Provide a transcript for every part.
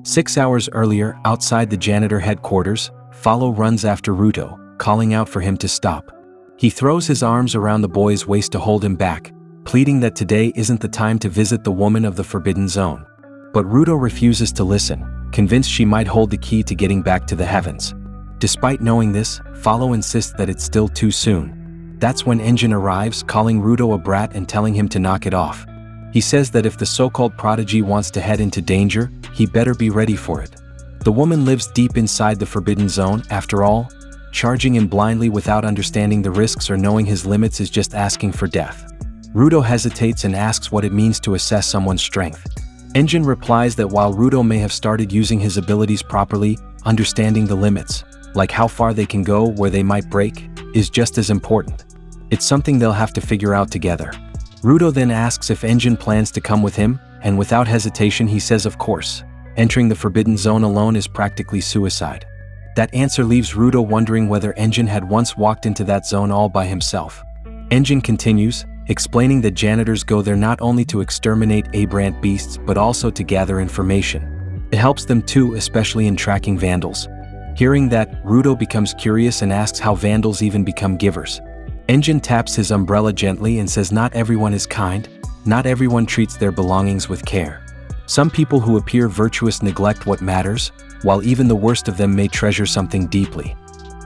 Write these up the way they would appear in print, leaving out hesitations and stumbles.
6 hours earlier, outside the janitor headquarters, Follow runs after Rudo, calling out for him to stop. He throws his arms around the boy's waist to hold him back, pleading that today isn't the time to visit the woman of the Forbidden Zone. But Rudo refuses to listen, convinced she might hold the key to getting back to the heavens. Despite knowing this, Follow insists that it's still too soon. That's when Engine arrives, calling Rudo a brat and telling him to knock it off. He says that if the so-called prodigy wants to head into danger, he better be ready for it. The woman lives deep inside the Forbidden Zone, after all. Charging him blindly without understanding the risks or knowing his limits is just asking for death. Rudo hesitates and asks what it means to assess someone's strength. Engine replies that while Rudo may have started using his abilities properly, understanding the limits, like how far they can go, where they might break, is just as important. It's something they'll have to figure out together. Rudo then asks if Engine plans to come with him, and without hesitation he says of course. Entering the Forbidden Zone alone is practically suicide. That answer leaves Rudo wondering whether Engine had once walked into that zone all by himself. Engine continues, explaining that janitors go there not only to exterminate aberrant beasts but also to gather information. It helps them too, especially in tracking vandals. Hearing that, Rudo becomes curious and asks how vandals even become givers. Engine taps his umbrella gently and says not everyone is kind, not everyone treats their belongings with care. Some people who appear virtuous neglect what matters, while even the worst of them may treasure something deeply.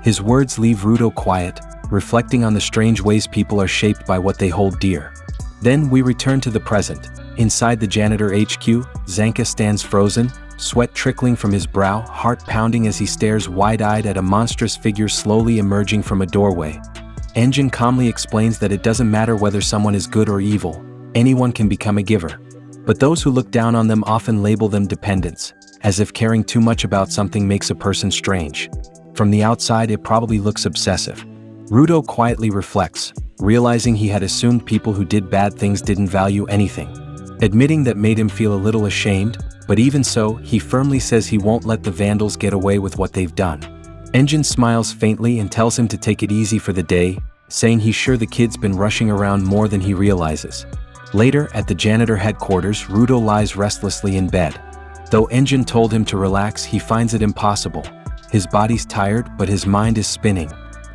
His words leave Rudo quiet, reflecting on the strange ways people are shaped by what they hold dear. Then we return to the present. Inside the janitor HQ, Zanka stands frozen, sweat trickling from his brow, heart pounding as he stares wide-eyed at a monstrous figure slowly emerging from a doorway. Engine calmly explains that it doesn't matter whether someone is good or evil, anyone can become a giver. But those who look down on them often label them dependents, as if caring too much about something makes a person strange. From the outside, it probably looks obsessive. Rudo quietly reflects, realizing he had assumed people who did bad things didn't value anything. Admitting that made him feel a little ashamed, but even so, he firmly says he won't let the vandals get away with what they've done. Engine smiles faintly and tells him to take it easy for the day, saying he's sure the kid's been rushing around more than he realizes. Later, at the janitor headquarters, Rudo lies restlessly in bed. Though Engine told him to relax, he finds it impossible. His body's tired, but his mind is spinning.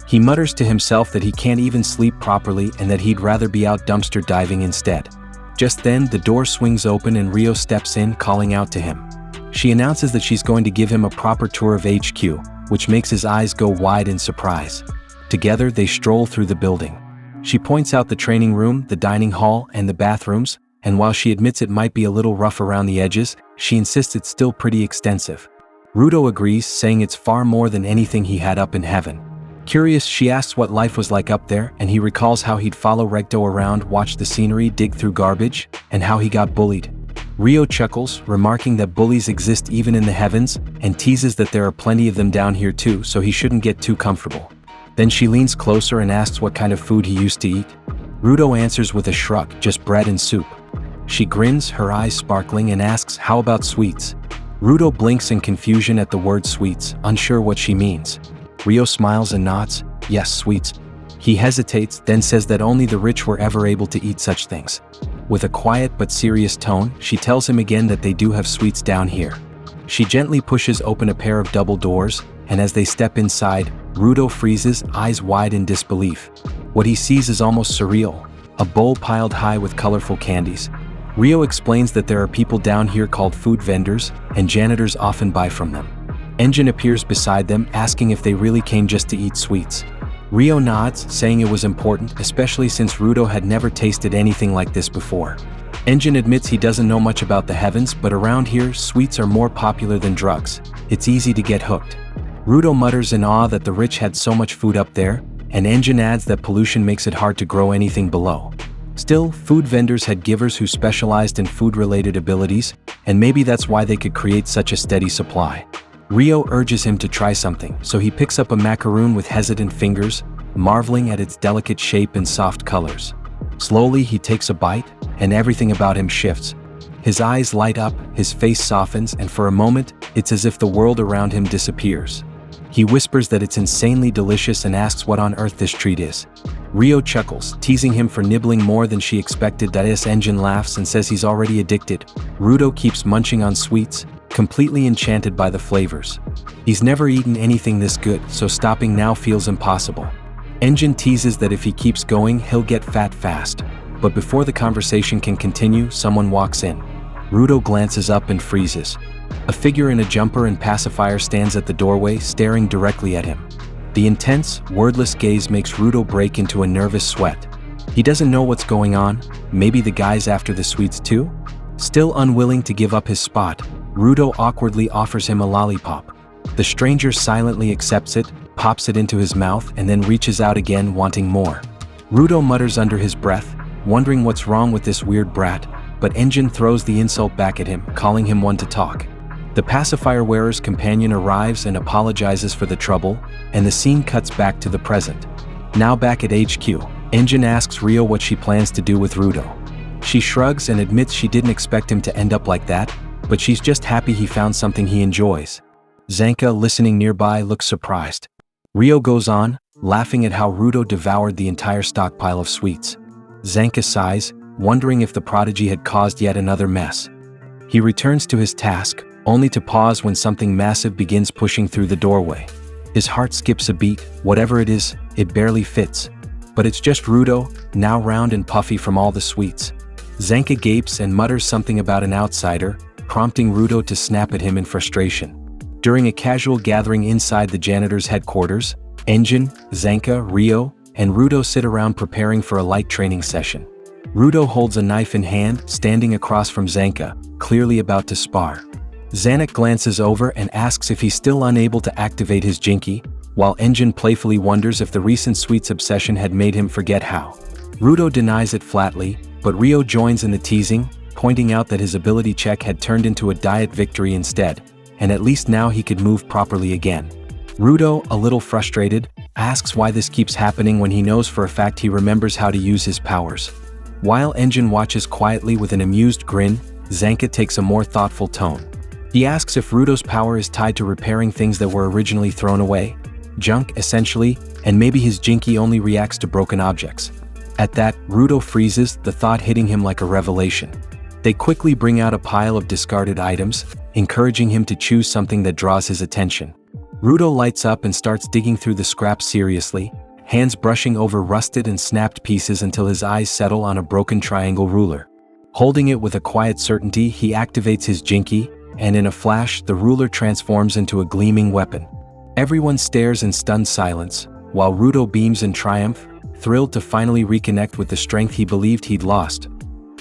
He mutters to himself that he can't even sleep properly and that he'd rather be out dumpster diving instead. Just then, the door swings open and Rio steps in, calling out to him. She announces that she's going to give him a proper tour of HQ, which makes his eyes go wide in surprise. Together, they stroll through the building. She points out the training room, the dining hall, and the bathrooms, and while she admits it might be a little rough around the edges, she insists it's still pretty extensive. Rudo agrees, saying it's far more than anything he had up in heaven. Curious, she asks what life was like up there, and he recalls how he'd follow Recto around, watch the scenery, dig through garbage, and how he got bullied. Rio chuckles, remarking that bullies exist even in the heavens, and teases that there are plenty of them down here too, so he shouldn't get too comfortable. Then she leans closer and asks what kind of food he used to eat. Rudo answers with a shrug, just bread and soup. She grins, her eyes sparkling, and asks, how about sweets? Rudo blinks in confusion at the word sweets, unsure what she means. Rio smiles and nods, yes, sweets. He hesitates, then says that only the rich were ever able to eat such things. With a quiet but serious tone, she tells him again that they do have sweets down here. She gently pushes open a pair of double doors, and as they step inside, Rudo freezes, eyes wide in disbelief. What he sees is almost surreal, a bowl piled high with colorful candies. Rio explains that there are people down here called food vendors, and janitors often buy from them. Engine appears beside them, asking if they really came just to eat sweets. Rio nods, saying it was important, especially since Rudo had never tasted anything like this before. Engine admits he doesn't know much about the heavens, but around here, sweets are more popular than drugs. It's easy to get hooked. Rudo mutters in awe that the rich had so much food up there, and Engine adds that pollution makes it hard to grow anything below. Still, food vendors had givers who specialized in food-related abilities, and maybe that's why they could create such a steady supply. Rio urges him to try something, so he picks up a macaroon with hesitant fingers, marveling at its delicate shape and soft colors. Slowly, he takes a bite, and everything about him shifts. His eyes light up, his face softens, and for a moment, it's as if the world around him disappears. He whispers that it's insanely delicious and asks what on earth this treat is. Rio chuckles, teasing him for nibbling more than she expected. Engine laughs and says he's already addicted. Rudo keeps munching on sweets, completely enchanted by the flavors. He's never eaten anything this good, so stopping now feels impossible. Engine teases that if he keeps going, he'll get fat fast. But before the conversation can continue, someone walks in. Rudo glances up and freezes. A figure in a jumper and pacifier stands at the doorway, staring directly at him. The intense, wordless gaze makes Rudo break into a nervous sweat. He doesn't know what's going on. Maybe the guy's after the sweets too? Still unwilling to give up his spot, Rudo awkwardly offers him a lollipop. The stranger silently accepts it, pops it into his mouth, and then reaches out again, wanting more. Rudo mutters under his breath, wondering what's wrong with this weird brat, but Engine throws the insult back at him, calling him one to talk. The pacifier wearer's companion arrives and apologizes for the trouble, and the scene cuts back to the present. Now back at HQ, Engine asks Rio what she plans to do with Rudo. She shrugs and admits she didn't expect him to end up like that, but she's just happy he found something he enjoys. Zanka, listening nearby, looks surprised. Rio goes on, laughing at how Rudo devoured the entire stockpile of sweets. Zanka sighs, wondering if the prodigy had caused yet another mess. He returns to his task, only to pause when something massive begins pushing through the doorway. His heart skips a beat. Whatever it is, it barely fits. But it's just Rudo, now round and puffy from all the sweets. Zanka gapes and mutters something about an outsider, prompting Rudo to snap at him in frustration. During a casual gathering inside the janitor's headquarters, Engine, Zanka, Rio, and Rudo sit around preparing for a light training session. Rudo holds a knife in hand, standing across from Zanka, clearly about to spar. Zanuck glances over and asks if he's still unable to activate his Jinki, while Engine playfully wonders if the recent sweets obsession had made him forget how. Rudo denies it flatly, but Rio joins in the teasing, pointing out that his ability check had turned into a diet victory instead, and at least now he could move properly again. Rudo, a little frustrated, asks why this keeps happening when he knows for a fact he remembers how to use his powers. While Engine watches quietly with an amused grin, Zanka takes a more thoughtful tone. He asks if Rudo's power is tied to repairing things that were originally thrown away, junk essentially, and maybe his Jinki only reacts to broken objects. At that, Rudo freezes, the thought hitting him like a revelation. They quickly bring out a pile of discarded items, encouraging him to choose something that draws his attention. Rudo lights up and starts digging through the scraps seriously, hands brushing over rusted and snapped pieces until his eyes settle on a broken triangle ruler. Holding it with a quiet certainty, he activates his Jinki, and in a flash, the ruler transforms into a gleaming weapon. Everyone stares in stunned silence, while Rudo beams in triumph, thrilled to finally reconnect with the strength he believed he'd lost.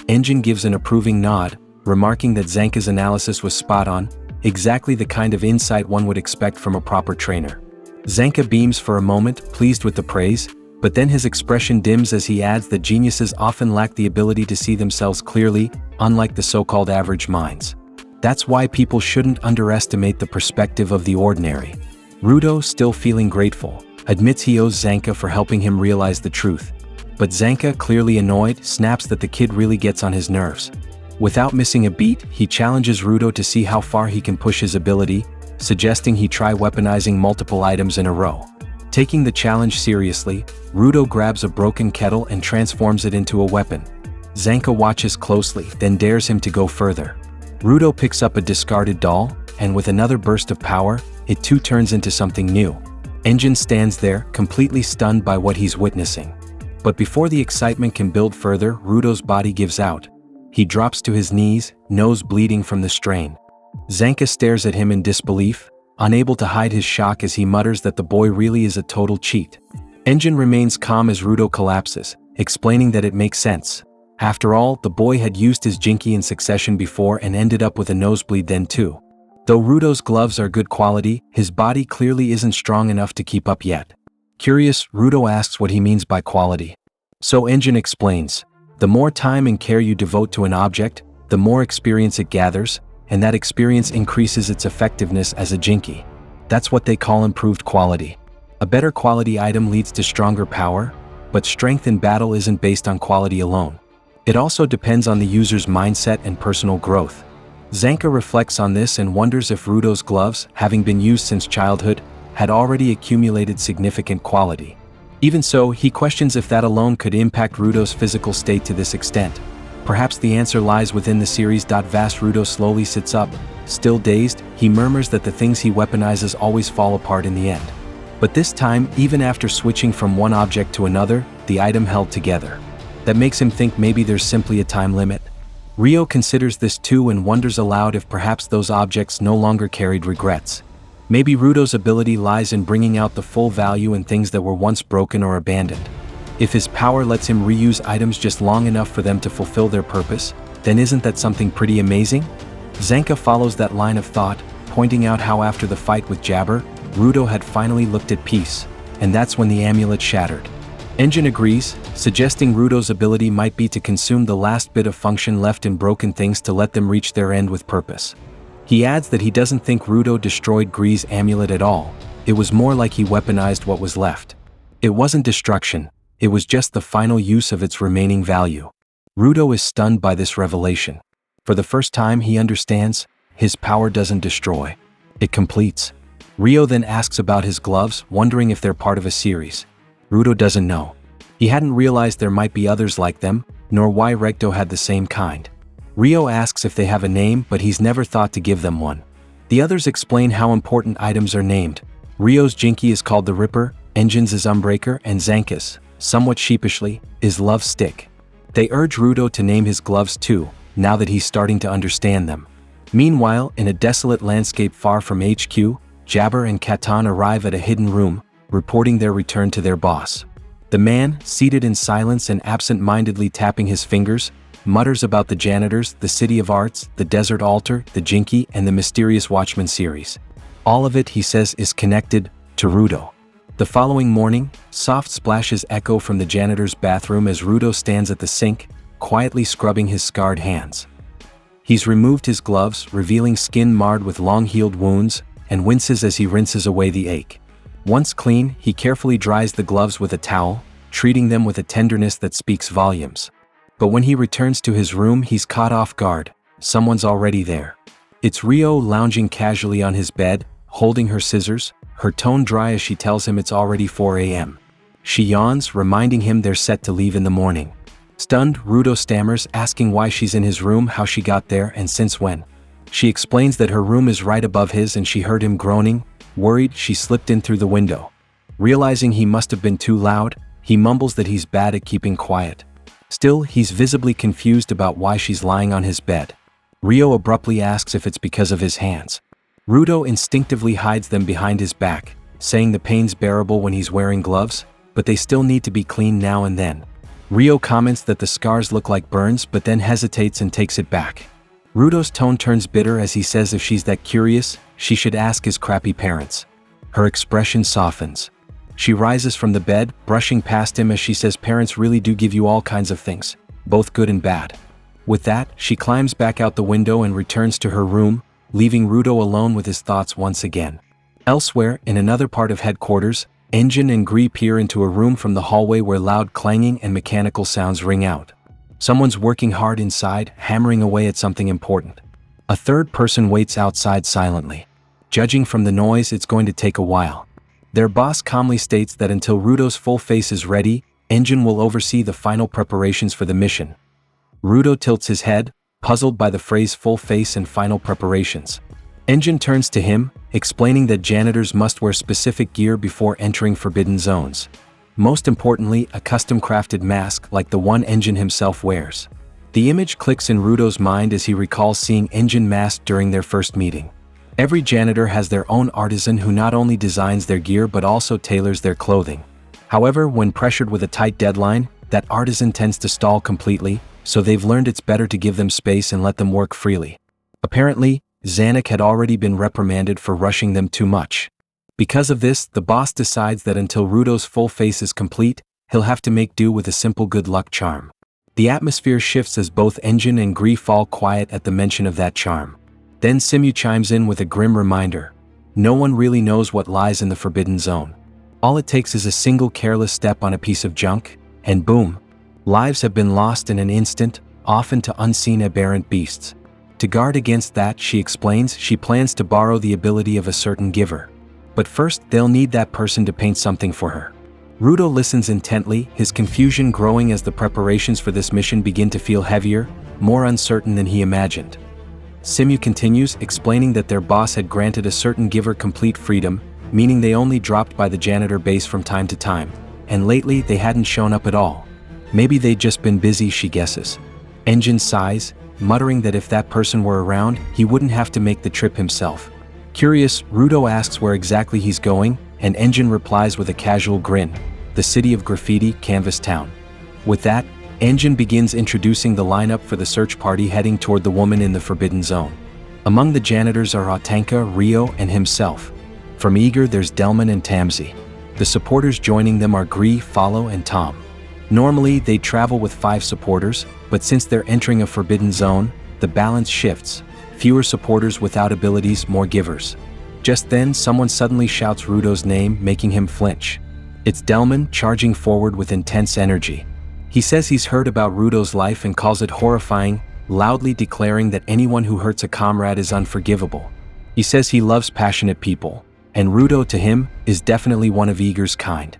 Engine gives an approving nod, remarking that Zanka's analysis was spot on, exactly the kind of insight one would expect from a proper trainer. Zanka beams for a moment, pleased with the praise, but then his expression dims as he adds that geniuses often lack the ability to see themselves clearly, unlike the so-called average minds. That's why people shouldn't underestimate the perspective of the ordinary. Rudo, still feeling grateful, admits he owes Zanka for helping him realize the truth. But Zanka, clearly annoyed, snaps that the kid really gets on his nerves. Without missing a beat, he challenges Rudo to see how far he can push his ability, suggesting he try weaponizing multiple items in a row. Taking the challenge seriously, Rudo grabs a broken kettle and transforms it into a weapon. Zanka watches closely, then dares him to go further. Rudo picks up a discarded doll, and with another burst of power, it too turns into something new. Engine stands there, completely stunned by what he's witnessing. But before the excitement can build further, Rudo's body gives out. He drops to his knees, nose bleeding from the strain. Zanka stares at him in disbelief, unable to hide his shock as he mutters that the boy really is a total cheat. Engine remains calm as Rudo collapses, explaining that it makes sense. After all, the boy had used his Jinki in succession before and ended up with a nosebleed then too. Though Rudo's gloves are good quality, his body clearly isn't strong enough to keep up yet. Curious, Rudo asks what he means by quality. So Engine explains, the more time and care you devote to an object, the more experience it gathers, and that experience increases its effectiveness as a Jinki. That's what they call improved quality. A better quality item leads to stronger power, but strength in battle isn't based on quality alone. It also depends on the user's mindset and personal growth. Zanka reflects on this and wonders if Rudo's gloves, having been used since childhood, had already accumulated significant quality. Even so, he questions if that alone could impact Rudo's physical state to this extent. Perhaps the answer lies within the series. Vast Rudo slowly sits up, still dazed, he murmurs that the things he weaponizes always fall apart in the end. But this time, even after switching from one object to another, the item held together. That makes him think maybe there's simply a time limit. Ryo considers this too and wonders aloud if perhaps those objects no longer carried regrets. Maybe Rudo's ability lies in bringing out the full value in things that were once broken or abandoned. If his power lets him reuse items just long enough for them to fulfill their purpose, then isn't that something pretty amazing? Zanka follows that line of thought, pointing out how after the fight with Jabber, Rudo had finally looked at peace, and that's when the amulet shattered. Engine agrees, suggesting Rudo's ability might be to consume the last bit of function left in broken things to let them reach their end with purpose. He adds that he doesn't think Rudo destroyed Gree's amulet at all. It was more like he weaponized what was left. It wasn't destruction, it was just the final use of its remaining value. Rudo is stunned by this revelation. For the first time he understands, his power doesn't destroy. It completes. Ryo then asks about his gloves, wondering if they're part of a series. Rudo doesn't know. He hadn't realized there might be others like them, nor why Recto had the same kind. Ryo asks if they have a name, but he's never thought to give them one. The others explain how important items are named. Ryo's Jinky is called the Ripper, Engine's is Unbreaker, and Zanka's, somewhat sheepishly, is Love Stick. They urge Rudo to name his gloves too, now that he's starting to understand them. Meanwhile, in a desolate landscape far from HQ, Jabber and Katan arrive at a hidden room, reporting their return to their boss. The man, seated in silence and absent-mindedly tapping his fingers, mutters about the janitors, the City of Arts, the Desert Altar, the Jinky, and the Mysterious Watchman series. All of it, he says, is connected to Rudo. The following morning, soft splashes echo from the janitor's bathroom as Rudo stands at the sink, quietly scrubbing his scarred hands. He's removed his gloves, revealing skin marred with long-healed wounds, and winces as he rinses away the ache. Once clean, he carefully dries the gloves with a towel, treating them with a tenderness that speaks volumes. But when he returns to his room, he's caught off guard. Someone's already there. It's Ryo lounging casually on his bed, holding her scissors, her tone dry as she tells him it's already 4 a.m. She yawns, reminding him they're set to leave in the morning. Stunned, Rudo stammers, asking why she's in his room, how she got there, and since when. She explains that her room is right above his and she heard him groaning. Worried, she slipped in through the window. Realizing he must have been too loud, he mumbles that he's bad at keeping quiet. Still, he's visibly confused about why she's lying on his bed. Ryo abruptly asks if it's because of his hands. Rudo instinctively hides them behind his back, saying the pain's bearable when he's wearing gloves, but they still need to be cleaned now and then. Ryo comments that the scars look like burns but then hesitates and takes it back. Rudo's tone turns bitter as he says if she's that curious, she should ask his crappy parents. Her expression softens. She rises from the bed, brushing past him as she says parents really do give you all kinds of things, both good and bad. With that, she climbs back out the window and returns to her room, leaving Rudo alone with his thoughts once again. Elsewhere, in another part of headquarters, Engine and Gree peer into a room from the hallway where loud clanging and mechanical sounds ring out. Someone's working hard inside, hammering away at something important. A third person waits outside silently. Judging from the noise, it's going to take a while. Their boss calmly states that until Rudo's full face is ready, Engine will oversee the final preparations for the mission. Rudo tilts his head, puzzled by the phrase full face and final preparations. Engine turns to him, explaining that janitors must wear specific gear before entering forbidden zones. Most importantly, a custom-crafted mask like the one Engine himself wears. The image clicks in Rudo's mind as he recalls seeing Engine masked during their first meeting. Every janitor has their own artisan who not only designs their gear but also tailors their clothing. However, when pressured with a tight deadline, that artisan tends to stall completely, so they've learned it's better to give them space and let them work freely. Apparently, Zanuck had already been reprimanded for rushing them too much. Because of this, the boss decides that until Rudo's full face is complete, he'll have to make do with a simple good luck charm. The atmosphere shifts as both Engine and Gree fall quiet at the mention of that charm. Then Simu chimes in with a grim reminder. No one really knows what lies in the Forbidden Zone. All it takes is a single careless step on a piece of junk, and boom! Lives have been lost in an instant, often to unseen aberrant beasts. To guard against that, she explains, she plans to borrow the ability of a certain giver. But first, they'll need that person to paint something for her. Rudo listens intently, his confusion growing as the preparations for this mission begin to feel heavier, more uncertain than he imagined. Simu continues, explaining that their boss had granted a certain giver complete freedom, meaning they only dropped by the janitor base from time to time, and lately they hadn't shown up at all. Maybe they'd just been busy, she guesses. Engine sighs, muttering that if that person were around, he wouldn't have to make the trip himself. Curious, Rudo asks where exactly he's going, and Engine replies with a casual grin, the city of graffiti, Canvas Town. With that, Engine begins introducing the lineup for the search party heading toward the woman in the Forbidden Zone. Among the janitors are Autanka, Rio, and himself. From Eager there's Delman and Tamsi. The supporters joining them are Gree, Follow, and Tom. Normally, they'd travel with 5 supporters, but since they're entering a forbidden zone, the balance shifts. Fewer supporters without abilities, more givers. Just then, someone suddenly shouts Rudo's name, making him flinch. It's Delman, charging forward with intense energy. He says he's heard about Rudo's life and calls it horrifying, loudly declaring that anyone who hurts a comrade is unforgivable. He says he loves passionate people, and Rudo to him is definitely one of Eager's kind.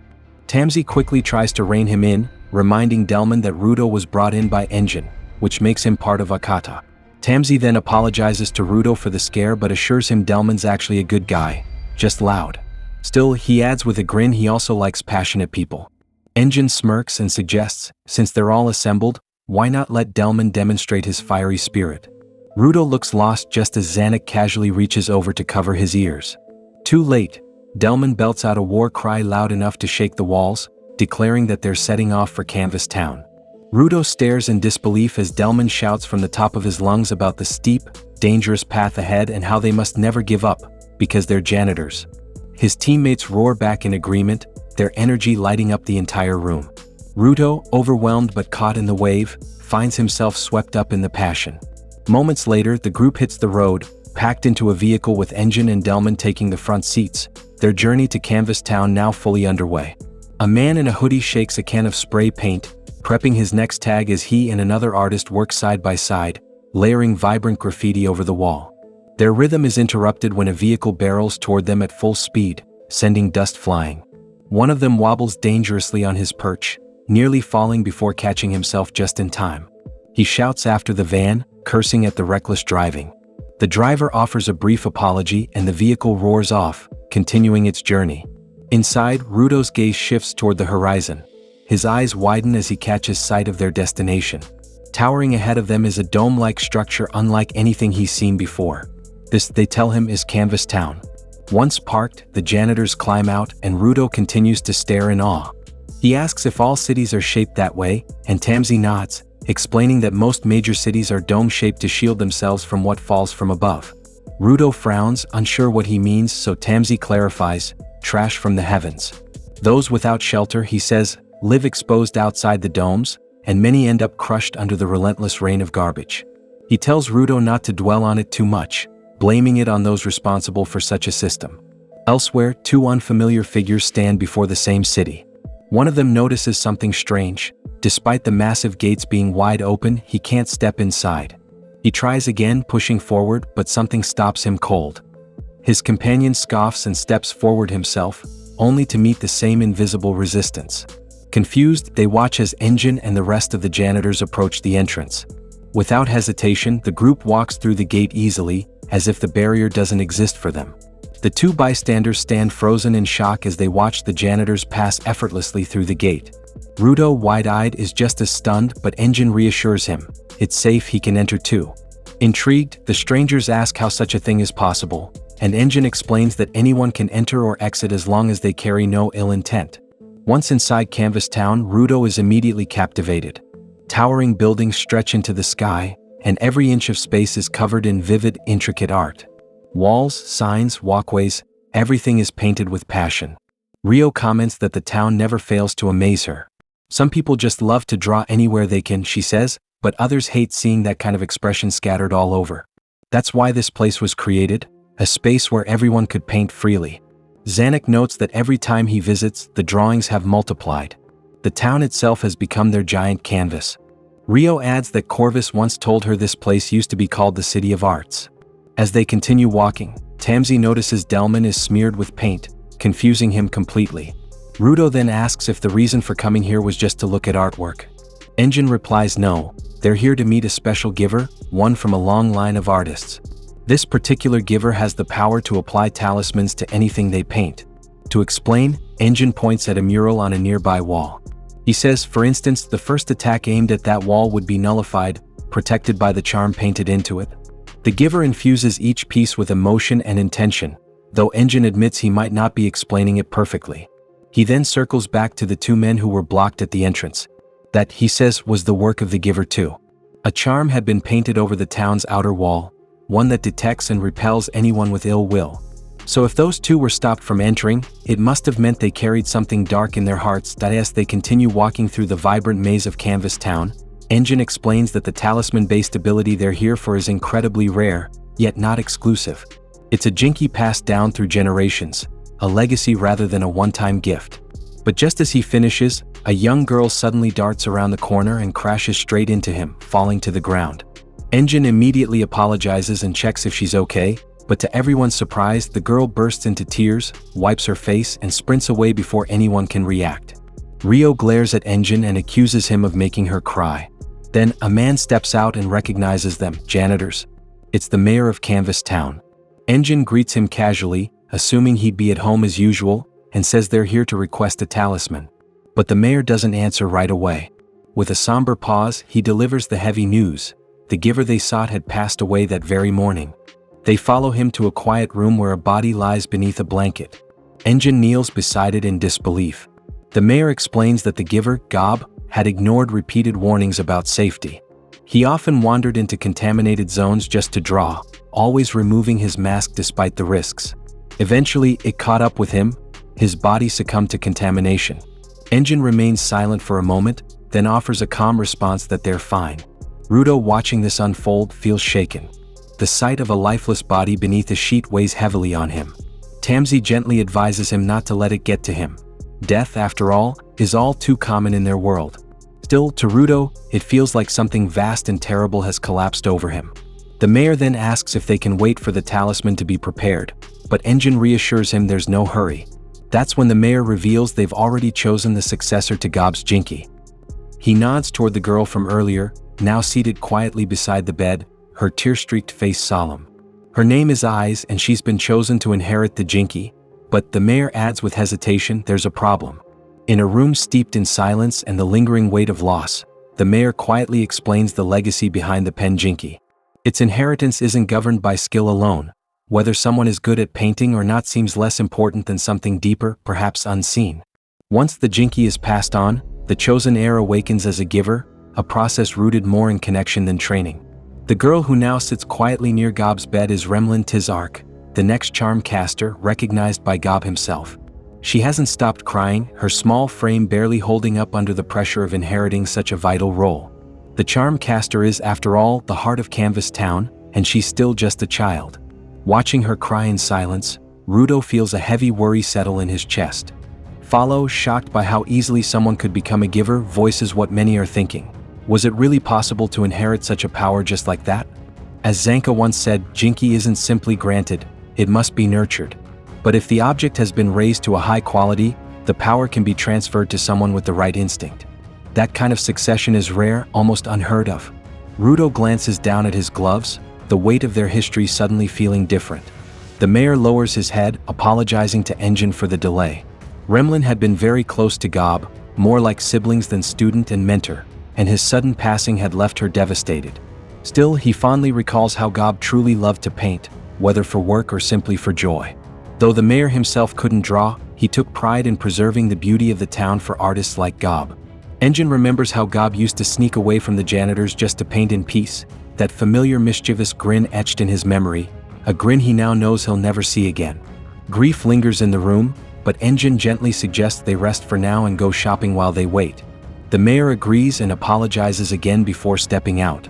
Tamsi quickly tries to rein him in, reminding Delman that Rudo was brought in by Engine, which makes him part of Akata. Tamsi then apologizes to Rudo for the scare but assures him Delman's actually a good guy, just loud. Still, he adds with a grin he also likes passionate people. Engine smirks and suggests, since they're all assembled, why not let Delman demonstrate his fiery spirit? Rudo looks lost just as Zanuck casually reaches over to cover his ears. Too late, Delman belts out a war cry loud enough to shake the walls, declaring that they're setting off for Canvas Town. Rudo stares in disbelief as Delman shouts from the top of his lungs about the steep, dangerous path ahead and how they must never give up, because they're janitors. His teammates roar back in agreement, their energy lighting up the entire room. Rudo, overwhelmed but caught in the wave, finds himself swept up in the passion. Moments later, the group hits the road, packed into a vehicle with Engine and Delman taking the front seats, their journey to Canvas Town now fully underway. A man in a hoodie shakes a can of spray paint, prepping his next tag as he and another artist work side by side, layering vibrant graffiti over the wall. Their rhythm is interrupted when a vehicle barrels toward them at full speed, sending dust flying. One of them wobbles dangerously on his perch, nearly falling before catching himself just in time. He shouts after the van, cursing at the reckless driving. The driver offers a brief apology and the vehicle roars off, continuing its journey. Inside, Rudo's gaze shifts toward the horizon. His eyes widen as he catches sight of their destination. Towering ahead of them is a dome-like structure unlike anything he's seen before. This, they tell him, is Canvas Town. Once parked, the janitors climb out and Rudo continues to stare in awe. He asks if all cities are shaped that way, and Tamsi nods, explaining that most major cities are dome-shaped to shield themselves from what falls from above. Rudo frowns, unsure what he means, so Tamsi clarifies, trash from the heavens. Those without shelter, he says, live exposed outside the domes, and many end up crushed under the relentless rain of garbage. He tells Rudo not to dwell on it too much, blaming it on those responsible for such a system. Elsewhere, 2 unfamiliar figures stand before the same city. One of them notices something strange. Despite the massive gates being wide open, he can't step inside. He tries again, pushing forward, but something stops him cold. His companion scoffs and steps forward himself, only to meet the same invisible resistance. Confused, they watch as Engine and the rest of the janitors approach the entrance. Without hesitation, the group walks through the gate easily, as if the barrier doesn't exist for them. The 2 bystanders stand frozen in shock as they watch the janitors pass effortlessly through the gate. Rudo, wide-eyed, is just as stunned, but Engine reassures him. It's safe, he can enter too. Intrigued, the strangers ask how such a thing is possible, and Engine explains that anyone can enter or exit as long as they carry no ill intent. Once inside Canvas Town, Rudo is immediately captivated. Towering buildings stretch into the sky, and every inch of space is covered in vivid, intricate art. Walls, signs, walkways, everything is painted with passion. Rio comments that the town never fails to amaze her. Some people just love to draw anywhere they can, she says, but others hate seeing that kind of expression scattered all over. That's why this place was created, a space where everyone could paint freely. Zanuck notes that every time he visits, the drawings have multiplied. The town itself has become their giant canvas. Rio adds that Corvus once told her this place used to be called the City of Arts. As they continue walking, Tamsi notices Delman is smeared with paint, confusing him completely. Rudo then asks if the reason for coming here was just to look at artwork. Engine replies no, They're here to meet a special giver, one from a long line of artists. This particular giver has the power to apply talismans to anything they paint. To explain, Engine points at a mural on a nearby wall. He says, for instance, the first attack aimed at that wall would be nullified, protected by the charm painted into it. The giver infuses each piece with emotion and intention, though Engine admits he might not be explaining it perfectly. He then circles back to the two men who were blocked at the entrance. That, he says, was the work of the giver too. A charm had been painted over the town's outer wall, one that detects and repels anyone with ill will. So if those two were stopped from entering, it must have meant they carried something dark in their hearts. That as they continue walking through the vibrant maze of Canvas Town, Engine explains that the talisman-based ability they're here for is incredibly rare, yet not exclusive. It's a jinky passed down through generations, a legacy rather than a one-time gift. But just as he finishes, a young girl suddenly darts around the corner and crashes straight into him, falling to the ground. Engine immediately apologizes and checks if she's okay, but to everyone's surprise, the girl bursts into tears, wipes her face, and sprints away before anyone can react. Rio glares at Engine and accuses him of making her cry. Then, a man steps out and recognizes them, janitors. It's the mayor of Canvas Town. Engine greets him casually, assuming he'd be at home as usual, and says they're here to request a talisman. But the mayor doesn't answer right away. With a somber pause, he delivers the heavy news. The giver they sought had passed away that very morning. They follow him to a quiet room where a body lies beneath a blanket. Engine kneels beside it in disbelief. The mayor explains that the giver, Gob, had ignored repeated warnings about safety. He often wandered into contaminated zones just to draw, always removing his mask despite the risks. Eventually, it caught up with him. His body succumbed to contamination. Engine remains silent for a moment, then offers a calm response that they're fine. Rudo, watching this unfold, feels shaken. The sight of a lifeless body beneath a sheet weighs heavily on him. Tamsi gently advises him not to let it get to him. Death, after all, is all too common in their world. Still, to Rudo, it feels like something vast and terrible has collapsed over him. The mayor then asks if they can wait for the talisman to be prepared, but Engine reassures him there's no hurry. That's when the mayor reveals they've already chosen the successor to Gob's Jinky. He nods toward the girl from earlier, now seated quietly beside the bed, her tear-streaked face solemn. Her name is Eyes, and she's been chosen to inherit the Jinky, but the mayor adds with hesitation, there's a problem. In a room steeped in silence and the lingering weight of loss, the mayor quietly explains the legacy behind the pen Jinky. Its inheritance isn't governed by skill alone. Whether someone is good at painting or not seems less important than something deeper, perhaps unseen. Once the Jinky is passed on, the chosen heir awakens as a giver, a process rooted more in connection than training. The girl who now sits quietly near Gob's bed is Remlin Tizark, the next charm caster, recognized by Gob himself. She hasn't stopped crying, her small frame barely holding up under the pressure of inheriting such a vital role. The charm caster is, after all, the heart of Canvas Town, and she's still just a child. Watching her cry in silence, Rudo feels a heavy worry settle in his chest. Follow, shocked by how easily someone could become a giver, voices what many are thinking. Was it really possible to inherit such a power just like that? As Zanka once said, Jinky isn't simply granted, it must be nurtured. But if the object has been raised to a high quality, the power can be transferred to someone with the right instinct. That kind of succession is rare, almost unheard of. Rudo glances down at his gloves, the weight of their history suddenly feeling different. The mayor lowers his head, apologizing to Engine for the delay. Remlin had been very close to Gob, more like siblings than student and mentor, and his sudden passing had left her devastated. Still, he fondly recalls how Gob truly loved to paint, whether for work or simply for joy. Though the mayor himself couldn't draw, he took pride in preserving the beauty of the town for artists like Gob. Engine remembers how Gob used to sneak away from the janitors just to paint in peace, that familiar mischievous grin etched in his memory, a grin he now knows he'll never see again. Grief lingers in the room, but Engine gently suggests they rest for now and go shopping while they wait. The mayor agrees and apologizes again before stepping out.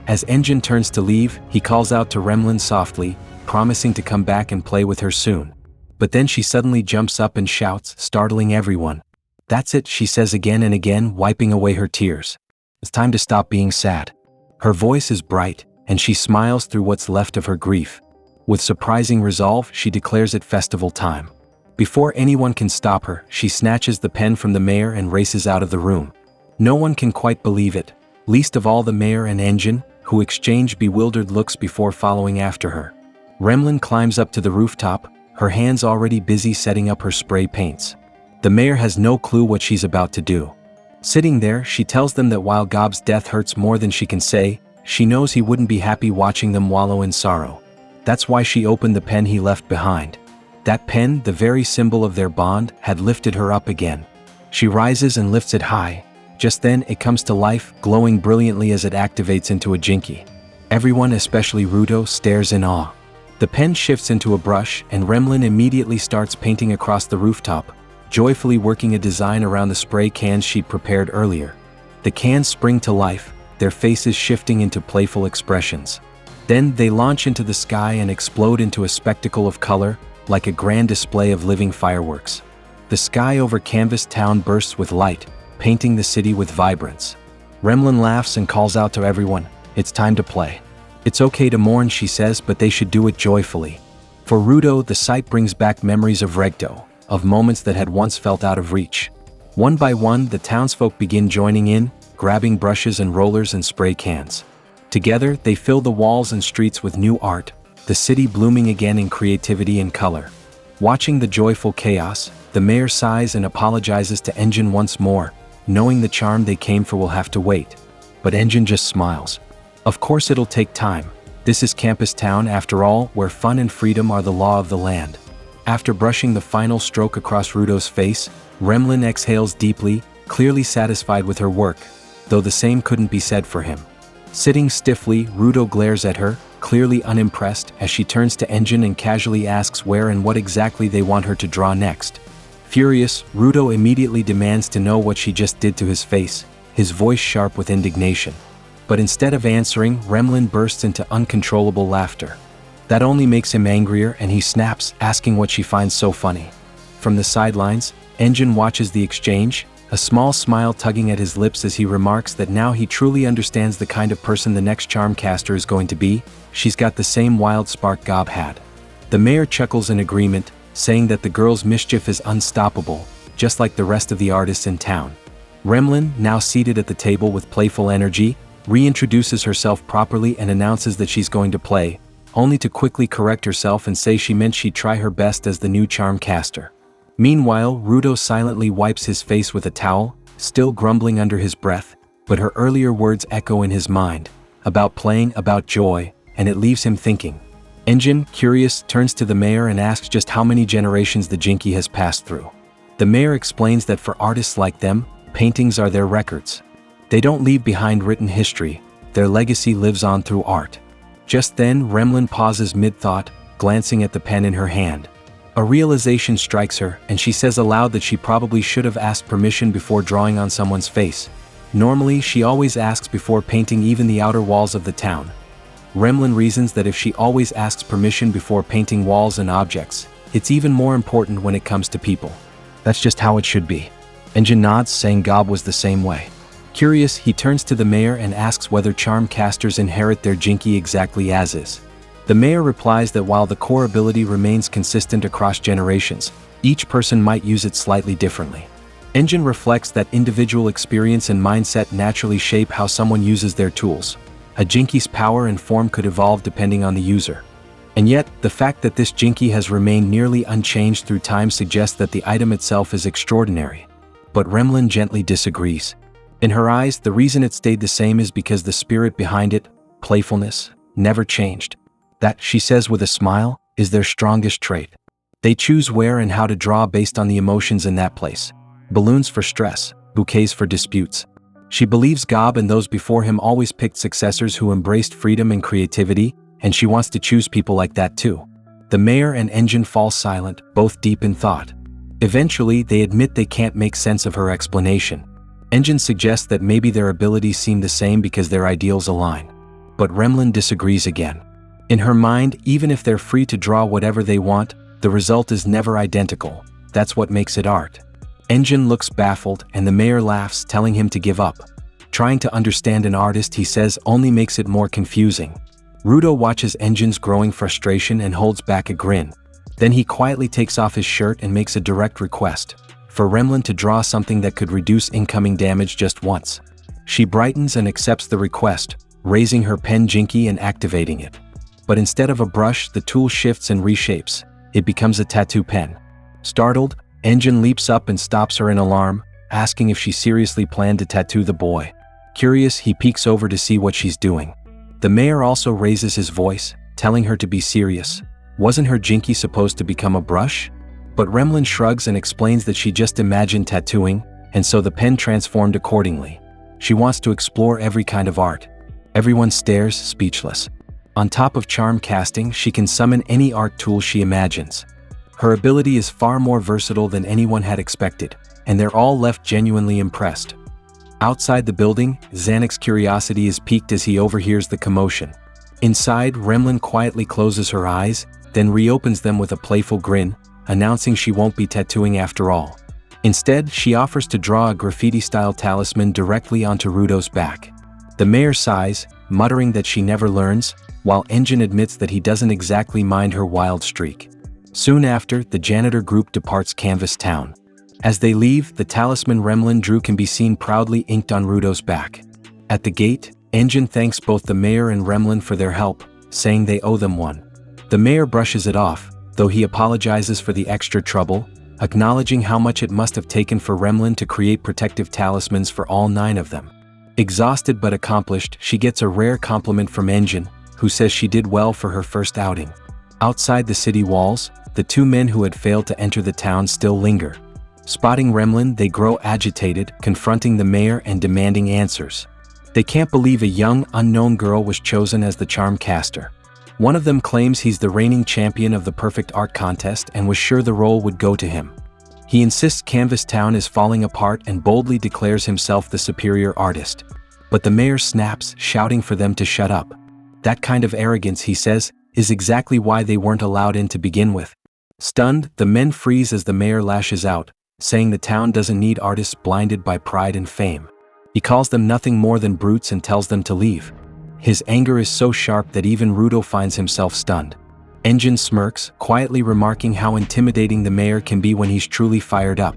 As Engine turns to leave, he calls out to Remlin softly, promising to come back and play with her soon. But then she suddenly jumps up and shouts, startling everyone. That's it, she says again and again, wiping away her tears. It's time to stop being sad. Her voice is bright, and she smiles through what's left of her grief. With surprising resolve, she declares it festival time. Before anyone can stop her, she snatches the pen from the mayor and races out of the room. No one can quite believe it. least of all the mayor and engine, who exchange bewildered looks before following after her. Remlin climbs up to the rooftop, her hands already busy setting up her spray paints. The mayor has no clue what she's about to do. Sitting there, she tells them that while Gob's death hurts more than she can say, she knows he wouldn't be happy watching them wallow in sorrow. That's why she opened the pen he left behind. That pen, the very symbol of their bond, had lifted her up again. She rises and lifts it high. Just then, it comes to life, glowing brilliantly as it activates into a jinky. Everyone, especially Rudo, stares in awe. The pen shifts into a brush, and Remlin immediately starts painting across the rooftop, joyfully working a design around the spray cans she'd prepared earlier. The cans spring to life, their faces shifting into playful expressions. Then they launch into the sky and explode into a spectacle of color, like a grand display of living fireworks. The sky over Canvas Town bursts with light, painting the city with vibrance. Remlin laughs and calls out to everyone, "It's time to play." "It's okay to mourn," she says, "but they should do it joyfully." For Rudo, the sight brings back memories of Regdo, of moments that had once felt out of reach. One by one, the townsfolk begin joining in, grabbing brushes and rollers and spray cans. Together, they fill the walls and streets with new art, the city blooming again in creativity and color. Watching the joyful chaos, the mayor sighs and apologizes to Engine once more, knowing the charm they came for will have to wait. But Engine just smiles. Of course it'll take time. This is Campus Town after all, where fun and freedom are the law of the land. After brushing the final stroke across Rudo's face, Remlin exhales deeply, clearly satisfied with her work, though the same couldn't be said for him. Sitting stiffly, Rudo glares at her, clearly unimpressed, as she turns to Engine and casually asks where and what exactly they want her to draw next. Furious, Rudo immediately demands to know what she just did to his face, his voice sharp with indignation. But instead of answering, Remlin bursts into uncontrollable laughter. That only makes him angrier, and he snaps, asking what she finds so funny. From the sidelines, Engine watches the exchange, a small smile tugging at his lips as he remarks that now he truly understands the kind of person the next charm caster is going to be. She's got the same wild spark Gob had. The mayor chuckles in agreement, saying that the girl's mischief is unstoppable, just like the rest of the artists in town. Remlin, now seated at the table with playful energy, reintroduces herself properly and announces that she's going to play, only to quickly correct herself and say she meant she'd try her best as the new charm caster. Meanwhile, Rudo silently wipes his face with a towel, still grumbling under his breath, but her earlier words echo in his mind, about playing, about joy, and it leaves him thinking. Engine, curious, turns to the mayor and asks just how many generations the Jinky has passed through. The mayor explains that for artists like them, paintings are their records. They don't leave behind written history, their legacy lives on through art. Just then, Remlin pauses mid-thought, glancing at the pen in her hand. A realization strikes her, and she says aloud that she probably should have asked permission before drawing on someone's face. Normally, she always asks before painting even the outer walls of the town. Remlin reasons that if she always asks permission before painting walls and objects, it's even more important when it comes to people. That's just how it should be. Engine nods, saying Gob was the same way. Curious, he turns to the mayor and asks whether charm casters inherit their Jinky exactly as is. The mayor replies that while the core ability remains consistent across generations, each person might use it slightly differently. Engine reflects that individual experience and mindset naturally shape how someone uses their tools. A Jinky's power and form could evolve depending on the user. And yet, the fact that this Jinky has remained nearly unchanged through time suggests that the item itself is extraordinary. But Remlin gently disagrees. In her eyes, the reason it stayed the same is because the spirit behind it, playfulness, never changed. That, she says with a smile, is their strongest trait. They choose where and how to draw based on the emotions in that place. Balloons for stress, bouquets for disputes. She believes Gob and those before him always picked successors who embraced freedom and creativity, and she wants to choose people like that too. The mayor and Engine fall silent, both deep in thought. Eventually, they admit they can't make sense of her explanation. Engine suggests that maybe their abilities seem the same because their ideals align. But Remlin disagrees again. In her mind, even if they're free to draw whatever they want, the result is never identical. That's what makes it art. Engine looks baffled, and the mayor laughs, telling him to give up. Trying to understand an artist, he says, only makes it more confusing. Rudo watches Engine's growing frustration and holds back a grin. Then he quietly takes off his shirt and makes a direct request for Remlin to draw something that could reduce incoming damage just once. She brightens and accepts the request, raising her pen jinky and activating it. But instead of a brush, the tool shifts and reshapes. It becomes a tattoo pen. Startled, Engine leaps up and stops her in alarm, asking if she seriously planned to tattoo the boy. Curious, he peeks over to see what she's doing. The mayor also raises his voice, telling her to be serious. Wasn't her jinky supposed to become a brush? But Remlin shrugs and explains that she just imagined tattooing, and so the pen transformed accordingly. She wants to explore every kind of art. Everyone stares, speechless. On top of charm casting, she can summon any art tool she imagines. Her ability is far more versatile than anyone had expected, and they're all left genuinely impressed. Outside the building, Xanix's curiosity is piqued as he overhears the commotion. Inside, Remlin quietly closes her eyes, then reopens them with a playful grin, announcing she won't be tattooing after all. Instead, she offers to draw a graffiti-style talisman directly onto Rudo's back. The mayor sighs, muttering that she never learns, while Engine admits that he doesn't exactly mind her wild streak. Soon after, the janitor group departs Canvas Town. As they leave, the talisman Remlin drew can be seen proudly inked on Rudo's back. At the gate, Engine thanks both the mayor and Remlin for their help, saying they owe them one. The mayor brushes it off, though he apologizes for the extra trouble, acknowledging how much it must have taken for Remlin to create protective talismans for all 9 of them. Exhausted but accomplished, she gets a rare compliment from Engine, who says she did well for her first outing. Outside the city walls, the 2 men who had failed to enter the town still linger. Spotting Remlin, they grow agitated, confronting the mayor and demanding answers. They can't believe a young, unknown girl was chosen as the charm caster. One of them claims he's the reigning champion of the perfect art contest and was sure the role would go to him. He insists Canvas Town is falling apart and boldly declares himself the superior artist. But the mayor snaps, shouting for them to shut up. That kind of arrogance, he says, is exactly why they weren't allowed in to begin with. Stunned, the men freeze as the mayor lashes out, saying the town doesn't need artists blinded by pride and fame. He calls them nothing more than brutes and tells them to leave. His anger is so sharp that even Rudo finds himself stunned. Engine smirks, quietly remarking how intimidating the mayor can be when he's truly fired up.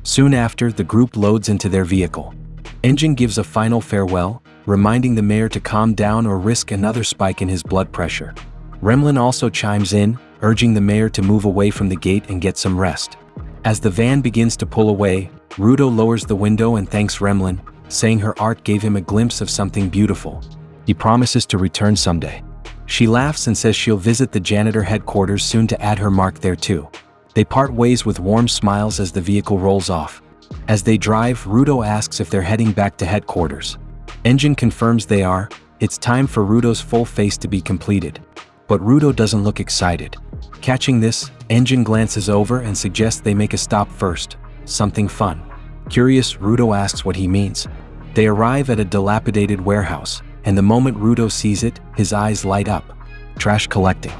Soon after, the group loads into their vehicle. Engine gives a final farewell, reminding the mayor to calm down or risk another spike in his blood pressure. Remlin also chimes in, urging the mayor to move away from the gate and get some rest. As the van begins to pull away, Rudo lowers the window and thanks Remlin, saying her art gave him a glimpse of something beautiful. He promises to return someday. She laughs and says she'll visit the janitor headquarters soon to add her mark there too. They part ways with warm smiles as the vehicle rolls off. As they drive, Rudo asks if they're heading back to headquarters. Engine confirms they are. It's time for Rudo's full face to be completed. But Rudo doesn't look excited. Catching this, Engine glances over and suggests they make a stop first, something fun. Curious, Rudo asks what he means. They arrive at a dilapidated warehouse, and the moment Rudo sees it, his eyes light up. Trash collecting.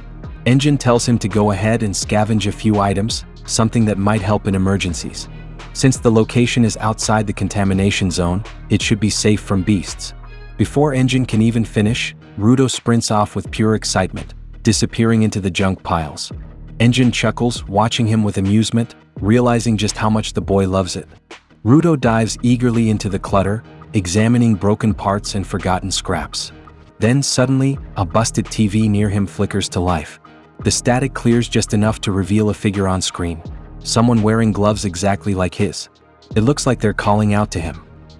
Engine tells him to go ahead and scavenge a few items, something that might help in emergencies. Since the location is outside the contamination zone, it should be safe from beasts. Before Engine can even finish, Rudo sprints off with pure excitement, disappearing into the junk piles. Engine chuckles, watching him with amusement, realizing just how much the boy loves it. Rudo dives eagerly into the clutter, examining broken parts and forgotten scraps. Then suddenly, a busted TV near him flickers to life. The static clears just enough to reveal a figure on screen. Someone wearing gloves exactly like his. It looks like they're calling out to him.